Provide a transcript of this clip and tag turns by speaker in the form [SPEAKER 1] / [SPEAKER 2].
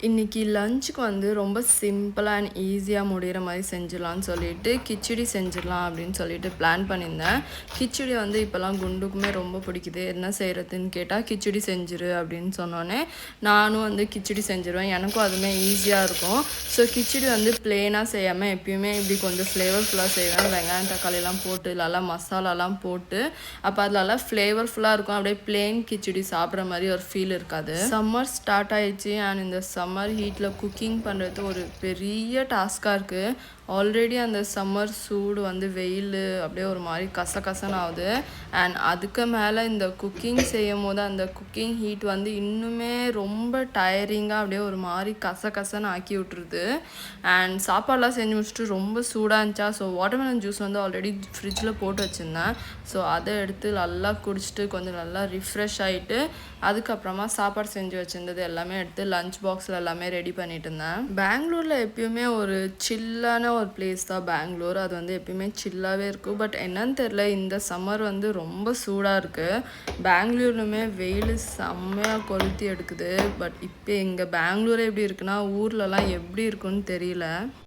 [SPEAKER 1] இன்னைக்கு லஞ்சுக்கு வந்து ரொம்ப சிம்பிளா அண்ட் ஈஸியா முடியிற மாரி செஞ்சிடலான்னு சொல்லிட்டு, கிச்சடி செஞ்சிடலாம் அப்படின்னு சொல்லிட்டு பிளான் பண்ணியிருந்தேன். கிச்சடி வந்து இப்போலாம் குண்டுக்குமே ரொம்ப பிடிக்குது. என்ன செய்றதுன்னு கேட்டா, "கிச்சடி செஞ்சுரு" அப்படின்னு சொன்னோனே, நானும் வந்து கிச்சடி செஞ்சுருவேன். எனக்கும் அதுவுமே ஈஸியா இருக்கும். ஸோ கிச்சடி வந்து பிளெயினா செய்யாம எப்பயுமே இப்படி கொஞ்சம் ஃப்ளேவர்ஃபுல்லா செய்வேன். வெங்காயம், தக்காளிலாம் போட்டு நல்லா மசாலாலாம் போட்டு, அப்போ அது நல்லா ஃப்ளேவர்ஃபுல்லா இருக்கும். அப்படியே பிளெயின் கிச்சடி சாப்பிட்ற மாரி ஒரு ஃபீல் இருக்காது. சம்மர் ஸ்டார்ட் ஆயிடுச்சு அண்ட் இந்த சம்மர் ஹீட்டில் குக்கிங் பண்ணுறது ஒரு பெரிய டாஸ்காக இருக்குது. ஆல்ரெடி அந்த சம்மர் சூடு வந்து வெயில் அப்படியே ஒரு மாதிரி கசகசன்னு ஆகுது. அண்ட் அதுக்கு மேலே இந்த குக்கிங் செய்யும் போது அந்த குக்கிங் ஹீட் வந்து இன்னுமே ரொம்ப டயரிங்காக அப்படியே ஒரு மாதிரி கசகசன்னு ஆக்கி விட்டுருது. அண்ட் சாப்பாடெலாம் செஞ்சு முடிச்சுட்டு ரொம்ப சூடாக இருந்துச்சா, ஸோ வாட்டர்மெலன் ஜூஸ் வந்து ஆல்ரெடி ஃப்ரிட்ஜில் போட்டு வச்சுருந்தேன். ஸோ அதை எடுத்து நல்லா குடிச்சிட்டு கொஞ்சம் நல்லா ரிஃப்ரெஷ் ஆகிட்டு, அதுக்கப்புறமா சாப்பாடு செஞ்சு வச்சுருந்தது எல்லாமே எடுத்து லஞ்ச் பாக்ஸில் எல்லாமே ரெடி பண்ணிட்டு இருந்தேன். பெங்களூரில் எப்பயுமே ஒரு சில்லான ஒரு பிளேஸ் தான் பெங்களூர். அது வந்து எப்பயுமே சில்லாகவே இருக்கும். பட் என்னன்னு தெரில, இந்த சம்மர் வந்து ரொம்ப சூடாக இருக்குது. பெங்களூர்லுமே வெயில் செம்மையாக கொளுத்தி எடுக்குது. பட் இப்போ இங்கே பெங்களூரே எப்படி இருக்குன்னா, ஊர்லலாம் எப்படி இருக்குன்னு தெரியல.